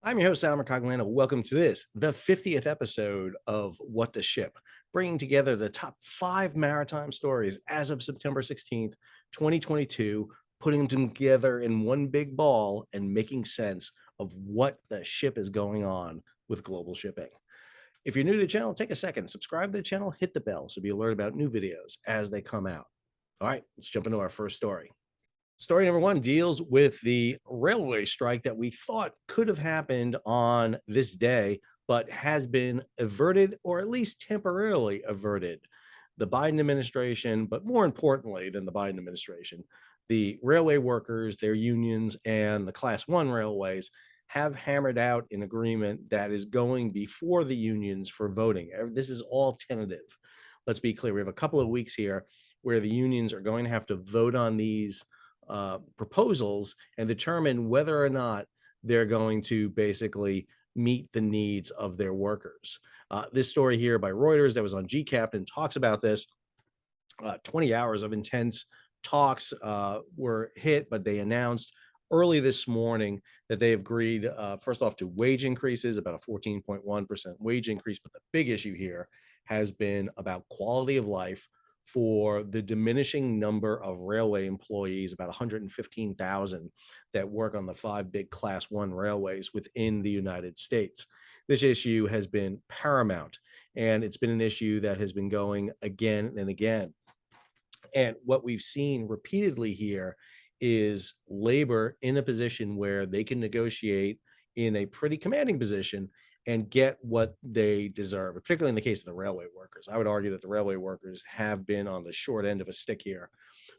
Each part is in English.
I'm your host, Sal Mercoglano. Welcome to this, the 50th episode of What the Ship, bringing together the top 5 maritime stories as of September 16th, 2022, putting them together in one big ball and making sense of what the ship is going on with global shipping. If you're new to the channel, take a second, subscribe to the channel, hit the bell so be alerted about new videos as they come out. All right, let's jump into our first story. Story number one deals with the railway strike that we thought could have happened on this day, but has been averted or at least temporarily averted. The Biden administration, but more importantly than the Biden administration, the railway workers, their unions, and the Class 1 railways have hammered out an agreement that is going before the unions for voting. This is all tentative. Let's be clear. We have a couple of weeks here where the unions are going to have to vote on these proposals and determine whether or not they're going to basically meet the needs of their workers. This story here by Reuters that was on G-Captain talks about this. 20 hours of intense talks were hit, but they announced early this morning that they agreed, first off, to wage increases, about a 14.1% wage increase. But the big issue here has been about quality of life for the diminishing number of railway employees, about 115,000 that work on the 5 big Class 1 railways within the United States. This issue has been paramount, and it's been an issue that has been going again and again. And what we've seen repeatedly here is labor in a position where they can negotiate in a pretty commanding position and get what they deserve, particularly in the case of the railway workers. I would argue that the railway workers have been on the short end of a stick here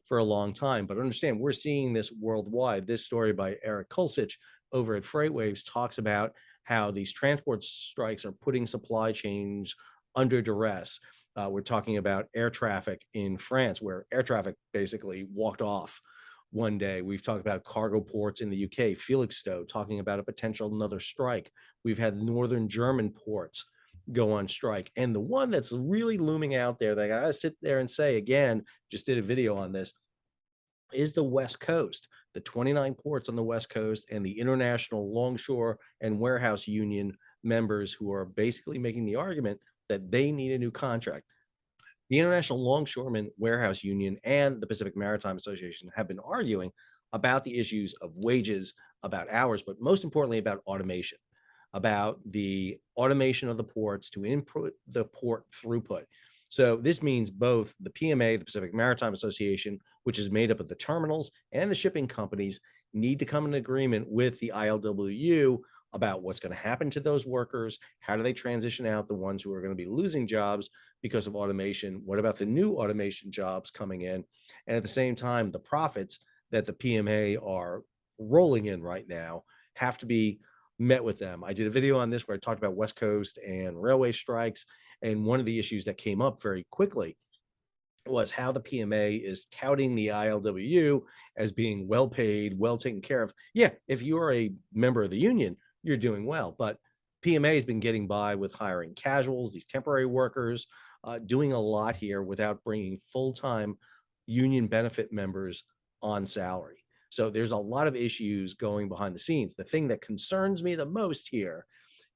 for a long time. But understand, we're seeing this worldwide. This story by Eric Kulsich over at FreightWaves talks about how these transport strikes are putting supply chains under duress. We're talking about air traffic in France, where air traffic basically walked off one day. We've talked about cargo ports in the UK, Felixstowe talking about a potential another strike. We've had northern German ports go on strike. And the one that's really looming out there that I gotta sit there and say again, just did a video on this, is the West Coast, the 29 ports on the West Coast and the International Longshore and Warehouse Union members who are basically making the argument that they need a new contract. The International Longshoremen Warehouse Union and the Pacific Maritime Association have been arguing about the issues of wages, about hours, but most importantly about automation, about the automation of the ports to input the port throughput. So this means both the PMA, the Pacific Maritime Association, which is made up of the terminals and the shipping companies, need to come in agreement with the ILWU about what's going to happen to those workers. How do they transition out the ones who are going to be losing jobs because of automation? What about the new automation jobs coming in? And at the same time, the profits that the PMA are rolling in right now have to be met with them. I did a video on this where I talked about West Coast and railway strikes. And one of the issues that came up very quickly was how the PMA is touting the ILWU as being well paid, well taken care of. Yeah, if you are a member of the union, you're doing well. But PMA has been getting by with hiring casuals, these temporary workers, doing a lot here without bringing full-time union benefit members on salary. So there's a lot of issues going behind the scenes. The thing that concerns me the most here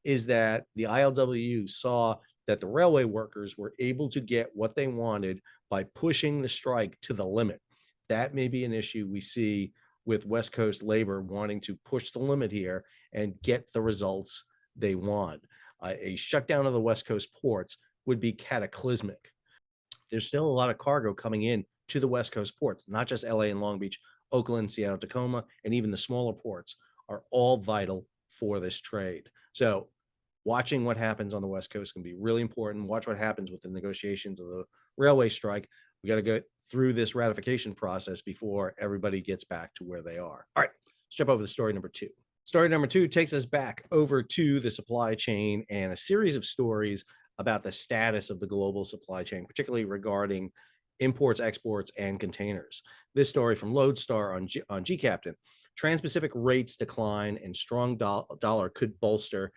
is that the ILWU saw that the railway workers were able to get what they wanted by pushing the strike to the limit. That may be an issue we see with West Coast labor wanting to push the limit here and get the results they want. A shutdown of the West Coast ports would be cataclysmic. There's still a lot of cargo coming in to the West Coast ports, not just LA and Long Beach, Oakland, Seattle, Tacoma, and even the smaller ports are all vital for this trade. So watching what happens on the West Coast can be really important. Watch what happens with the negotiations of the railway strike. We got to go through this ratification process before everybody gets back to where they are. All right, let's jump over to story number two. Story number two takes us back over to the supply chain and a series of stories about the status of the global supply chain, particularly regarding imports, exports, and containers. This story from Lodestar on G-Captain. Transpacific rates decline and strong dollar could bolster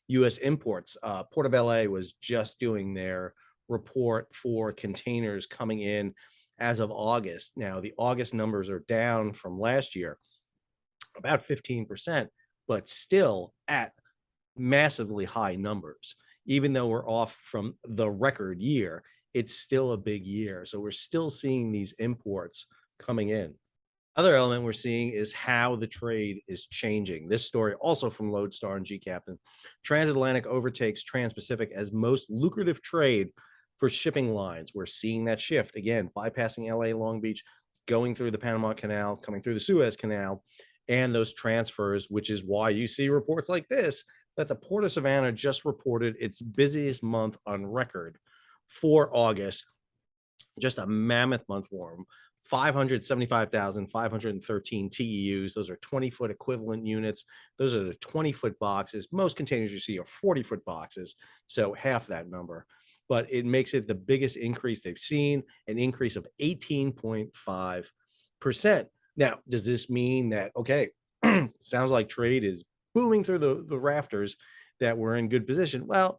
U.S. imports. Port of LA was just doing their report for containers coming in as of August. Now, the August numbers are down from last year about 15%, but still at massively high numbers. Even though we're off from the record year, it's still a big year. So we're still seeing these imports coming in. Other element we're seeing is how the trade is changing. This story, also from Lodestar and G Captain, Transatlantic overtakes Transpacific as most lucrative trade for shipping lines. We're seeing that shift again, bypassing LA, Long Beach, going through the Panama Canal, coming through the Suez Canal, and those transfers, which is why you see reports like this that the Port of Savannah just reported its busiest month on record for August, just a mammoth month for them. 575,513 TEUs. Those are 20-foot equivalent units. Those are the 20-foot boxes. Most containers you see are 40-foot boxes, so half that number. But it makes it the biggest increase they've seen, an increase of 18.5%. Now, does this mean that, okay, sounds like trade is booming through the rafters, that we're in good position? Well,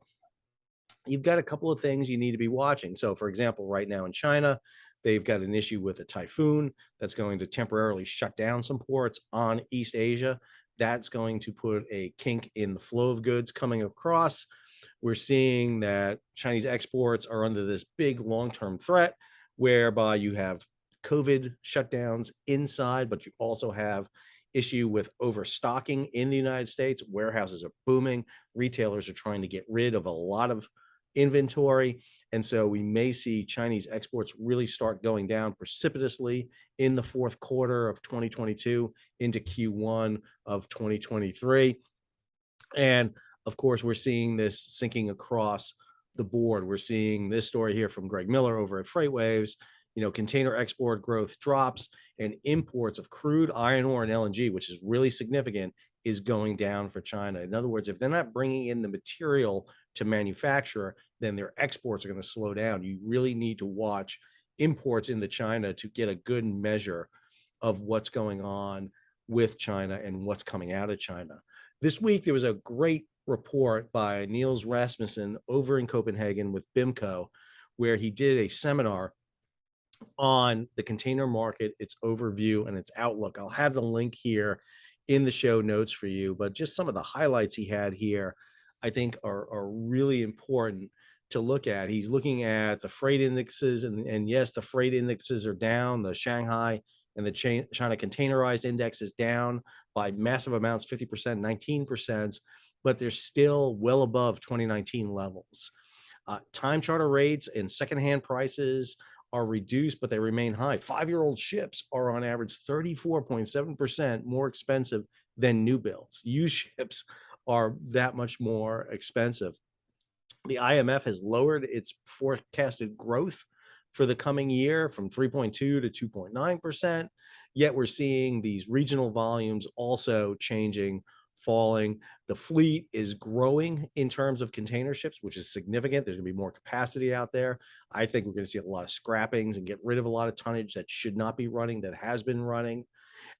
you've got a couple of things you need to be watching. So, for example, right now in China, they've got an issue with a typhoon that's going to temporarily shut down some ports on East Asia. That's going to put a kink in the flow of goods coming across. We're seeing that Chinese exports are under this big long-term threat, whereby you have COVID shutdowns inside, but you also have issue with overstocking in the United States. Warehouses are booming. Retailers are trying to get rid of a lot of inventory. And so we may see Chinese exports really start going down precipitously in the fourth quarter of 2022 into Q1 of 2023. And of course, we're seeing this sinking across the board. We're seeing this story here from Greg Miller over at FreightWaves. Container export growth drops and imports of crude, iron ore, and LNG, which is really significant, is going down for China. In other words, if they're not bringing in the material to manufacture, then their exports are going to slow down. You really need to watch imports into China to get a good measure of what's going on with China and what's coming out of China. This week, there was a great report by Niels Rasmussen over in Copenhagen with BIMCO, where he did a seminar on the container market, its overview, and its outlook. I'll have the link here in the show notes for you, but just some of the highlights he had here, I think are really important to look at. He's looking at the freight indexes, and yes, the freight indexes are down. The Shanghai and the China containerized index is down by massive amounts, 50%, 19%, but they're still well above 2019 levels. Time charter rates and secondhand prices are reduced, but they remain high. 5-year-old ships are on average 34.7% more expensive than new builds. Used ships are that much more expensive. The IMF has lowered its forecasted growth for the coming year from 3.2 to 2.9%. Yet we're seeing these regional volumes also changing, falling. The fleet is growing in terms of container ships, which is significant. There's going to be more capacity out there. I think we're going to see a lot of scrappings and get rid of a lot of tonnage that should not be running, that has been running.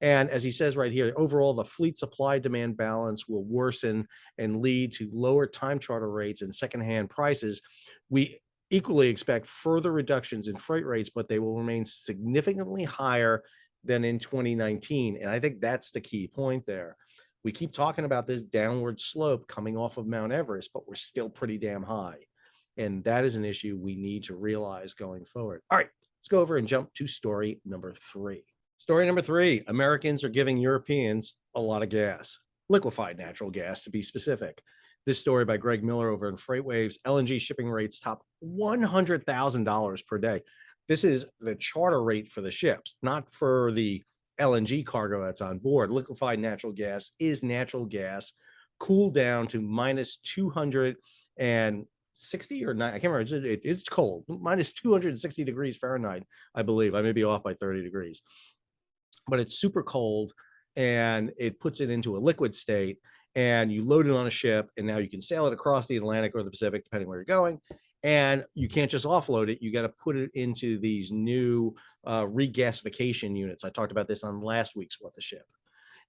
And as he says right here, overall, the fleet supply demand balance will worsen and lead to lower time charter rates and secondhand prices. We equally expect further reductions in freight rates, but they will remain significantly higher than in 2019. And I think that's the key point there. We keep talking about this downward slope coming off of Mount Everest, but we're still pretty damn high. And that is an issue we need to realize going forward. All right, let's go over and jump to story number 3. Story number 3, Americans are giving Europeans a lot of gas, liquefied natural gas to be specific. This story by Greg Miller over in FreightWaves. LNG shipping rates top $100,000 per day. This is the charter rate for the ships, not for the LNG cargo that's on board. Liquefied natural gas is natural gas cooled down to minus 260 or 9. I can't remember. It's cold, minus 260 degrees Fahrenheit, I believe. I may be off by 30 degrees. But it's super cold, and it puts it into a liquid state, and you load it on a ship, and now you can sail it across the Atlantic or the Pacific, depending where you're going. And you can't just offload it. You got to put it into these new regasification units. I talked about this on last week's What the Ship.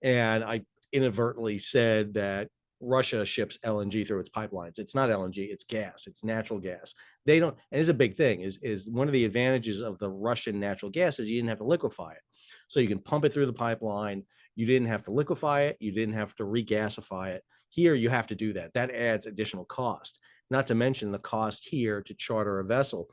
And I inadvertently said that Russia ships LNG through its pipelines. It's not LNG, it's gas, it's natural gas. They don't, and it's a big thing, is one of the advantages of the Russian natural gas is you didn't have to liquefy it. So you can pump it through the pipeline. You didn't have to liquefy it. You didn't have to regasify it. Here, you have to do that. That adds additional cost, not to mention the cost here to charter a vessel.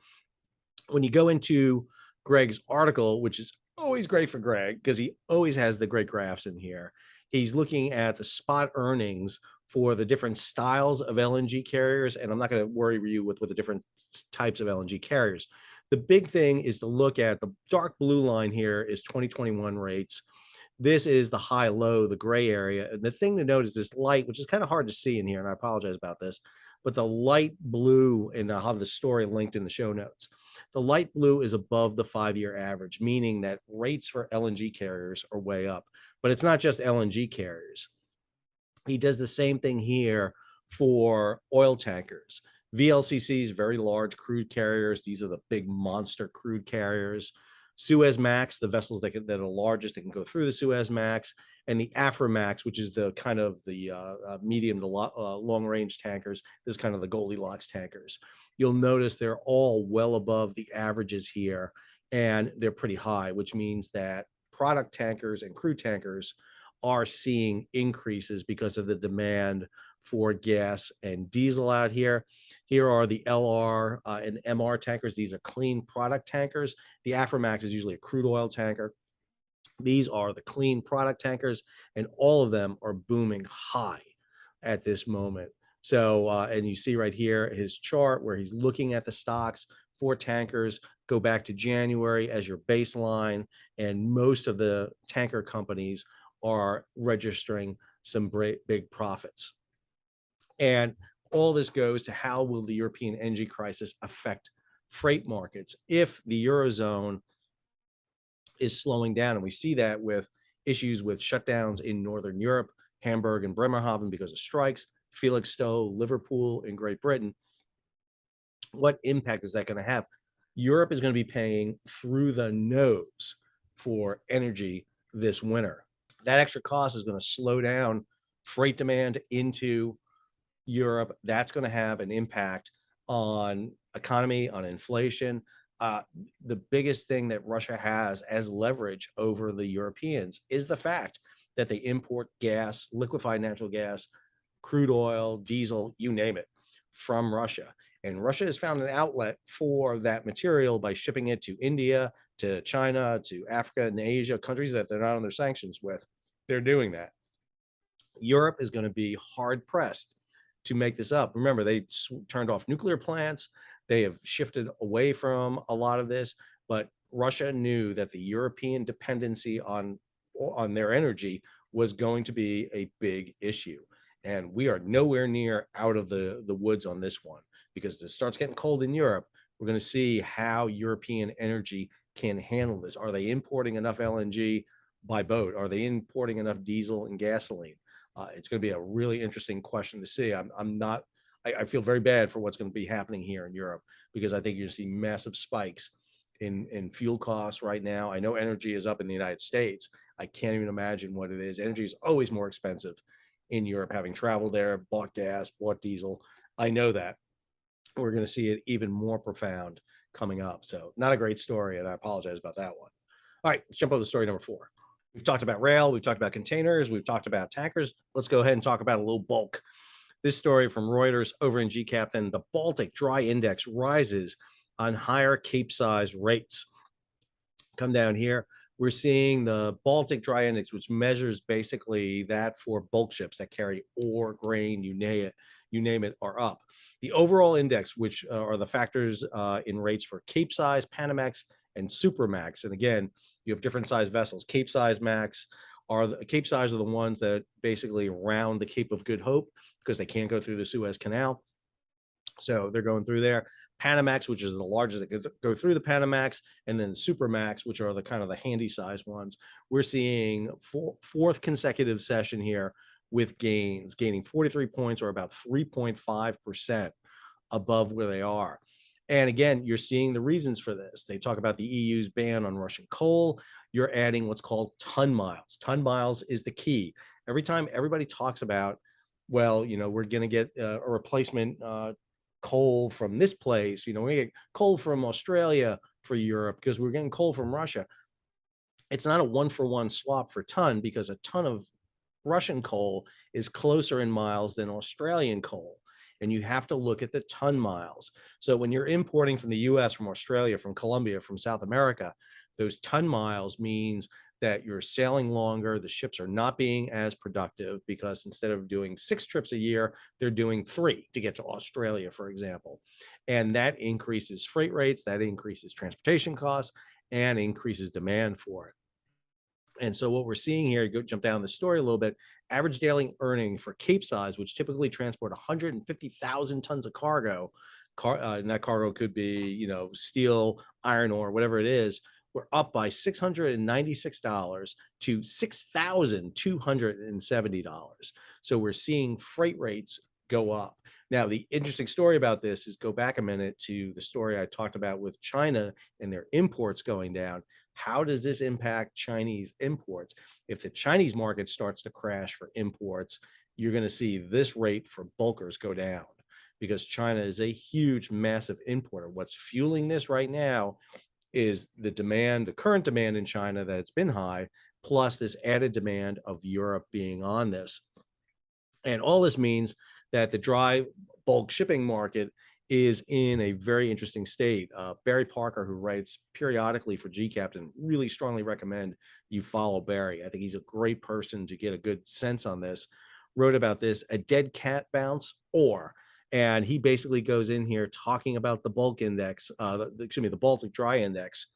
When you go into Greg's article, which is always great for Greg because he always has the great graphs in here, he's looking at the spot earnings for the different styles of LNG carriers. And I'm not going to worry you with the different types of LNG carriers. The big thing is to look at the dark blue line here is 2021 rates. This is the high low, the gray area. And the thing to note is this light, which is kind of hard to see in here, and I apologize about this, but the light blue, and I'll have the story linked in the show notes. The light blue is above the 5-year average, meaning that rates for LNG carriers are way up. But it's not just LNG carriers. He does the same thing here for oil tankers. VLCCs, very large crude carriers. These are the big monster crude carriers. Suez Max, the vessels that are largest that can go through the Suez Max, and the Aframax, which is the kind of the medium to long range tankers. This is kind of the Goldilocks tankers. You'll notice they're all well above the averages here, and they're pretty high, which means that product tankers and crude tankers are seeing increases because of the demand for gas and diesel out here. Here are the LR and MR tankers. These are clean product tankers. The Aframax is usually a crude oil tanker. These are the clean product tankers, and all of them are booming high at this moment. So, and you see right here his chart where he's looking at the stocks for tankers. Go back to January as your baseline, and most of the tanker companies are registering some big profits. And all this goes to how will the European energy crisis affect freight markets if the Eurozone is slowing down. And we see that with issues with shutdowns in Northern Europe, Hamburg and Bremerhaven because of strikes, Felixstowe, Liverpool in Great Britain. What impact is that going to have? Europe is going to be paying through the nose for energy this winter. That extra cost is going to slow down freight demand into Europe. That's going to have an impact on economy, on inflation. The biggest thing that Russia has as leverage over the Europeans is the fact that they import gas, liquefied natural gas, crude oil, diesel, you name it, from Russia. And Russia has found an outlet for that material by shipping it to India, to China, to Africa and Asia, countries that they're not under sanctions with. They're doing that. Europe is going to be hard pressed to make this up. Remember, they turned off nuclear plants. They have shifted away from a lot of this, but Russia knew that the European dependency on their energy was going to be a big issue. And we are nowhere near out of the woods on this one, because it starts getting cold in Europe. We're going to see how European energy can handle this. Are they importing enough LNG by boat? Are they importing enough diesel and gasoline? It's going to be a really interesting question to see. I feel very bad for what's going to be happening here in Europe, because I think you're going to see massive spikes in fuel costs right now. I know energy is up in the United States. I can't even imagine what it is. Energy is always more expensive in Europe, having traveled there, bought gas, bought diesel. I know that. We're going to see it even more profound coming up. So not a great story, and I apologize about that one. All right, let's jump over to story number 4. We've talked about rail, we've talked about containers, we've talked about tankers. Let's go ahead and talk about a little bulk. This story from Reuters over in GCaptain: the Baltic Dry Index rises on higher Capesize rates. Come down here. We're seeing the Baltic Dry Index, which measures basically that for bulk ships that carry ore, grain, you name it, are up. The overall index, which are the factors in rates for Capesize, Panamax, and Supramax. And again, you have different size vessels. Capesize are the ones that basically round the Cape of Good Hope because they can't go through the Suez Canal. So they're going through there. Panamax, which is the largest that go through the Panamax, and then Supramax, which are the kind of the handy size ones. We're seeing fourth consecutive session here with gaining 43 points, or about 3.5% above where they are. And again, you're seeing the reasons for this. They talk about the EU's ban on Russian coal. You're adding what's called ton miles. Ton miles is the key. Every time everybody talks about, well, we're going to get a replacement coal from this place, we get coal from Australia for Europe because we're getting coal from Russia. It's not a 1-for-1 swap for ton, because a ton of Russian coal is closer in miles than Australian coal. And you have to look at the ton miles. So when you're importing from the US, from Australia, from Colombia, from South America, those ton miles means that you're sailing longer. The ships are not being as productive because instead of doing 6 trips a year, they're doing 3 to get to Australia, for example. And that increases freight rates, that increases transportation costs, and increases demand for it. And so what we're seeing here, go jump down the story a little bit, average daily earning for Capesize, which typically transport 150,000 tons of cargo, and that cargo could be, steel, iron ore, whatever it is, we're up by $696 to $6,270. So we're seeing freight rates go up. Now, the interesting story about this is go back a minute to the story I talked about with China and their imports going down. How does this impact Chinese imports? If the Chinese market starts to crash for imports, you're going to see this rate for bulkers go down because China is a huge, massive importer. What's fueling this right now is the demand, the current demand in China that it's been high, plus this added demand of Europe being on this. And all this means that the dry bulk shipping market is in a very interesting state. Barry Parker, who writes periodically for G Captain, really strongly recommend you follow Barry. I think he's a great person to get a good sense on this. Wrote about this, a dead cat bounce, and he basically goes in here talking about the bulk index, the Baltic Dry Index,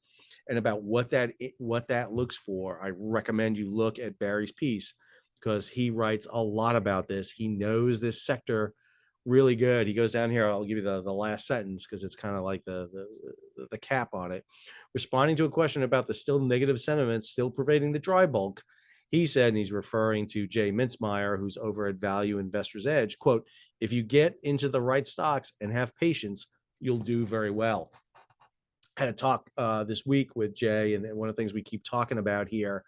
and about what that looks for. I recommend you look at Barry's piece because he writes a lot about this. He knows this sector really good. He goes down here. I'll give you the last sentence because it's kind of like the cap on it. Responding to a question about the still negative sentiment still pervading the dry bulk, he said, and he's referring to Jay Mintzmeyer, who's over at Value Investor's Edge, quote, "If you get into the right stocks and have patience, you'll do very well." I had a talk this week with Jay, and one of the things we keep talking about here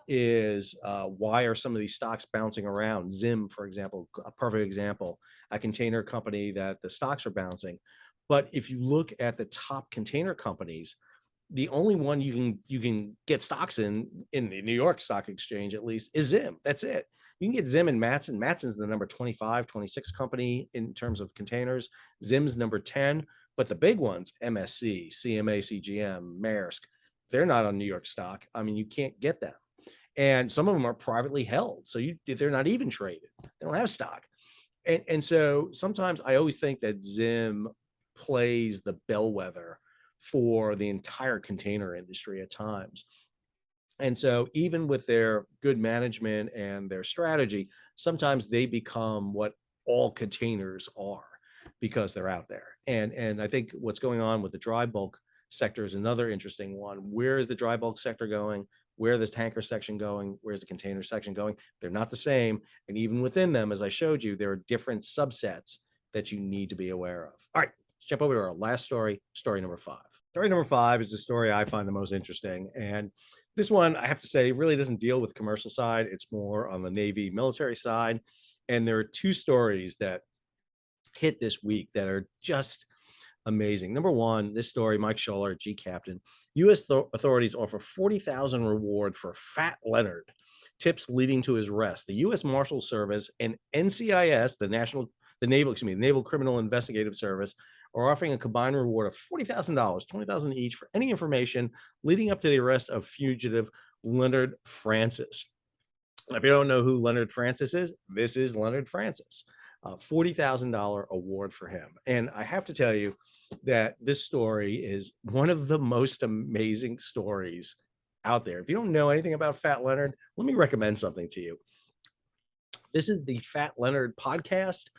is why are some of these stocks bouncing around? Zim, for example, a perfect example, a container company that the stocks are bouncing. But if you look at the top container companies, the only one you can get stocks in the New York Stock Exchange, at least, is Zim. That's it. You can get Zim and Matson. Matson's the number 25, 26 company in terms of containers. Zim's number 10. But the big ones, MSC, CMA, CGM, Maersk, they're not on New York Stock. I mean, you can't get them. And some of them are privately held. So they're not even traded. They don't have stock. And so sometimes I always think that Zim plays the bellwether for the entire container industry at times. And so even with their good management and their strategy, sometimes they become what all containers are because they're out there. And I think what's going on with the dry bulk sector is another interesting one. Where is the dry bulk sector going? Where is the tanker section going? Where's the container section going? They're not the same. And even within them, as I showed you, there are different subsets that you need to be aware of. All right, let's jump over to our last story, story number 5. Story number 5 is the story I find the most interesting. And this one, I have to say, really doesn't deal with the commercial side. It's more on the Navy military side. And there are 2 stories that hit this week that are just amazing. Number 1, this story, Mike Scholler, G Captain. U.S. authorities offer $40,000 reward for Fat Leonard. Tips leading to his arrest. The U.S. Marshal Service and NCIS, the Naval Criminal Investigative Service, are offering a combined reward of $40,000, $20,000 each for any information leading up to the arrest of fugitive Leonard Francis. If you don't know who Leonard Francis is, this is Leonard Francis. $40,000 award for him. And I have to tell you that this story is one of the most amazing stories out there. If you don't know anything about Fat Leonard, let me recommend something to you. This is the Fat Leonard podcast.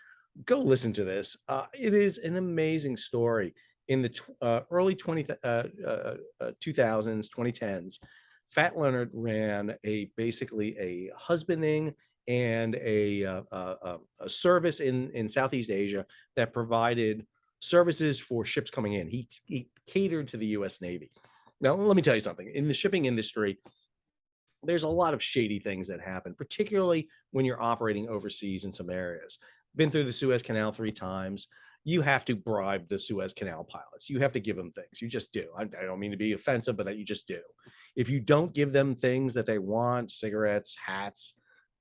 Go listen to this. It is an amazing story. In the early 2000s, 2010s, Fat Leonard ran basically a husbanding and a service in Southeast Asia that provided services for ships coming in. He catered to the U.S. Navy. Now, let me tell you something. In the shipping industry, there's a lot of shady things that happen, particularly when you're operating overseas in some areas. Been through the Suez Canal 3 times. You have to bribe the Suez Canal pilots. You have to give them things. You just do. I don't mean to be offensive, but that you just do. If you don't give them things that they want, cigarettes, hats,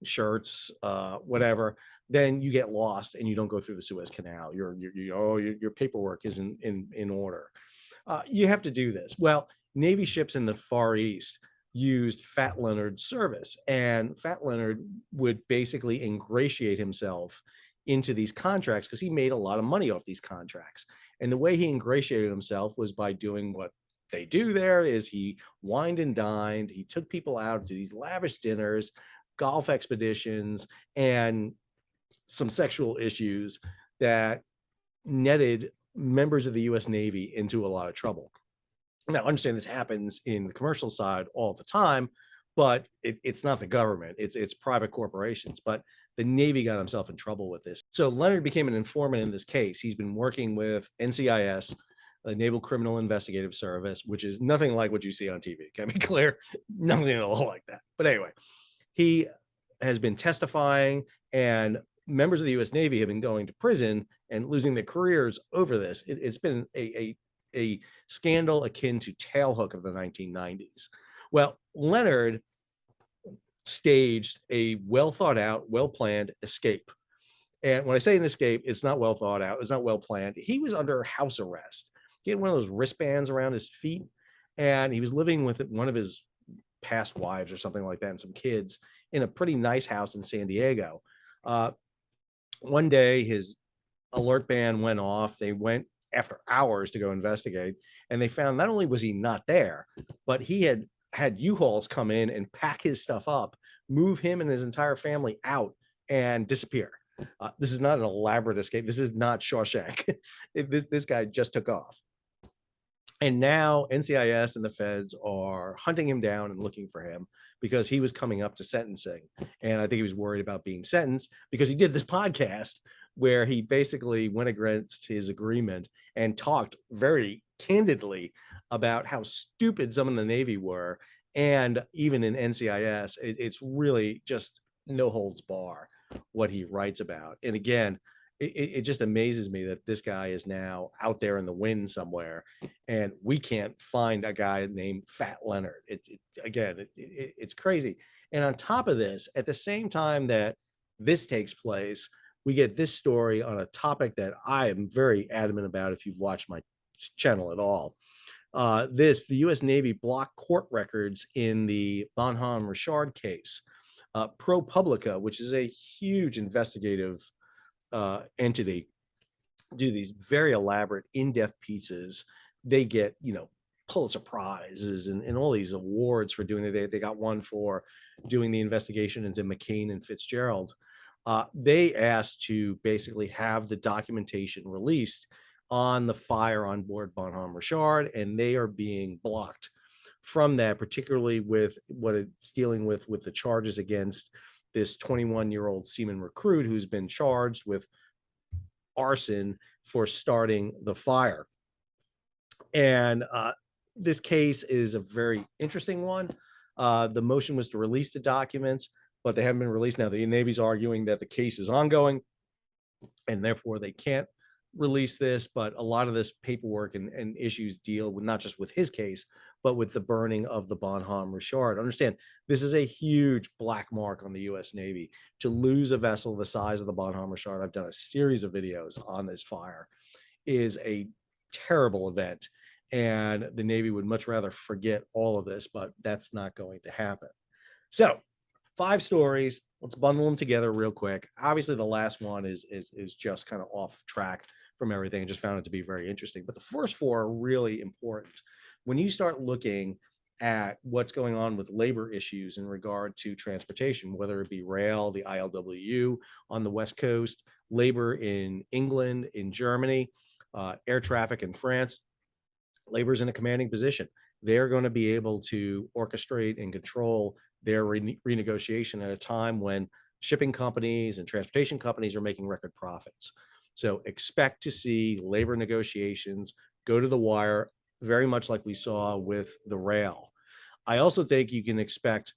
shirts, whatever, then you get lost and you don't go through the Suez Canal. Your paperwork isn't in order. You have to do this. Well, Navy ships in the Far East used Fat Leonard's service, and Fat Leonard would basically ingratiate himself into these contracts because he made a lot of money off these contracts. And the way he ingratiated himself was by doing what they do there is he wined and dined. He took people out to these lavish dinners, golf expeditions, and some sexual issues that netted members of the US Navy into a lot of trouble. Now, understand this happens in the commercial side all the time, but it's not the government, it's private corporations. But the Navy got himself in trouble with this. So Leonard became an informant in this case. He's been working with NCIS, the Naval Criminal Investigative Service, which is nothing like what you see on TV. Can be clear, nothing at all like that. But anyway, he has been testifying, and members of the US Navy have been going to prison and losing their careers over this. It's been a scandal akin to Tailhook of the 1990s. Well, Leonard staged a well thought out, well planned escape. And when I say an escape, it's not well thought out, it's not well planned. He was under house arrest. He had one of those wristbands around his feet, and he was living with one of his past wives or something like that and some kids in a pretty nice house in San Diego. One day, his alert band went off. They went after hours to go investigate, and they found not only was he not there, but he had U-Hauls come in and pack his stuff up, move him and his entire family out, and disappear. This is not an elaborate escape. This is not Shawshank. This guy just took off. And now NCIS and the feds are hunting him down and looking for him because he was coming up to sentencing. And I think he was worried about being sentenced because he did this podcast where he basically went against his agreement and talked very candidly about how stupid some of the Navy were. And even in NCIS, it's really just no holds bar what he writes about. And again, it just amazes me that this guy is now out there in the wind somewhere, and we can't find a guy named Fat Leonard. It's crazy. And on top of this, at the same time that this takes place, we get this story on a topic that I am very adamant about if you've watched my channel at all. The U.S. Navy blocked court records in the Bonhomme Richard case. ProPublica, which is a huge investigative entity, do these very elaborate, in-depth pieces. They get, Pulitzer Prizes and all these awards for doing it. They got one for doing the investigation into McCain and Fitzgerald. They asked to basically have the documentation released on the fire on board Bonhomme Richard, and they are being blocked from that, particularly with what it's dealing with the charges against this 21-year-old seaman recruit who's been charged with arson for starting the fire. And this case is a very interesting one. The motion was to release the documents, but they haven't been released. Now, the Navy's arguing that the case is ongoing and therefore they can't release this, but a lot of this paperwork and issues deal with not just with his case, but with the burning of the Bonhomme Richard. Understand, this is a huge black mark on the U.S. Navy. To lose a vessel the size of the Bonhomme Richard, I've done a series of videos on this fire, is a terrible event. And the Navy would much rather forget all of this, but that's not going to happen. So 5 stories. Let's bundle them together real quick. Obviously, the last one is just kind of off track from everything. I just found it to be very interesting. But the first 4 are really important. When you start looking at what's going on with labor issues in regard to transportation, whether it be rail, the ILWU on the West Coast, labor in England, in Germany, air traffic in France, labor is in a commanding position. They're going to be able to orchestrate and control their renegotiation at a time when shipping companies and transportation companies are making record profits. So expect to see labor negotiations go to the wire, very much like we saw with the rail. I also think you can expect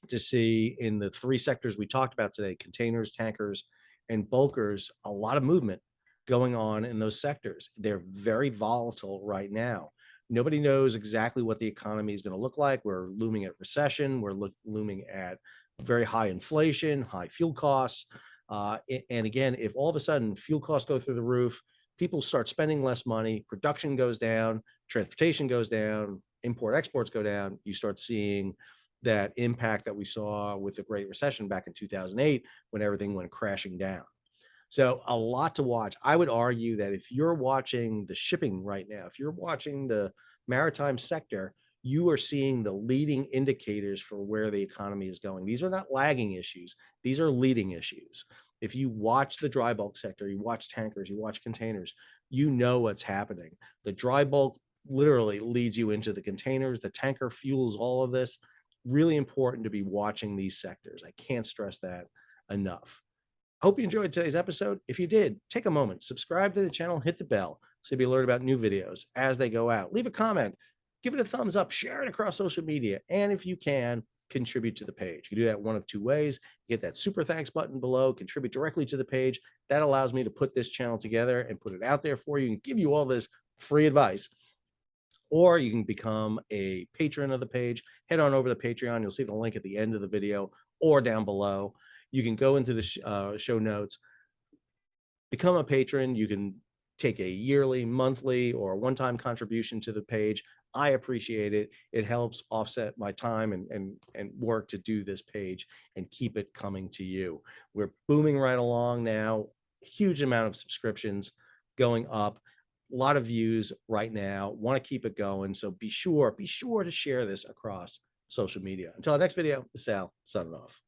to see in the 3 sectors we talked about today, containers, tankers, and bulkers, a lot of movement going on in those sectors. They're very volatile right now. Nobody knows exactly what the economy is going to look like. We're looming at recession. We're looming at very high inflation, high fuel costs. And again, if all of a sudden fuel costs go through the roof, people start spending less money, production goes down, transportation goes down, import exports go down, you start seeing that impact that we saw with the Great Recession back in 2008 when everything went crashing down. So a lot to watch. I would argue that if you're watching the shipping right now, if you're watching the maritime sector, you are seeing the leading indicators for where the economy is going. These are not lagging issues. These are leading issues. If you watch the dry bulk sector, you watch tankers, you watch containers, you know what's happening. The dry bulk literally leads you into the containers. The tanker fuels all of this. Really important to be watching these sectors. I can't stress that enough. Hope you enjoyed today's episode. If you did, take a moment, subscribe to the channel, hit the bell so you'll be alerted about new videos as they go out. Leave a comment, give it a thumbs up, share it across social media, and if you can, contribute to the page. You can do that one of two ways. You get that super thanks button below, contribute directly to the page. That allows me to put this channel together and put it out there for you and give you all this free advice. Or you can become a patron of the page. Head on over to Patreon. You'll see the link at the end of the video or down below. You can go into the show notes, become a patron. You can take a yearly, monthly, or a one-time contribution to the page. I appreciate it. It helps offset my time and work to do this page and keep it coming to you. We're booming right along now. Huge amount of subscriptions going up. A lot of views right now. Want to keep it going. So be sure to share this across social media. Until our next video, this is Sal, signing off.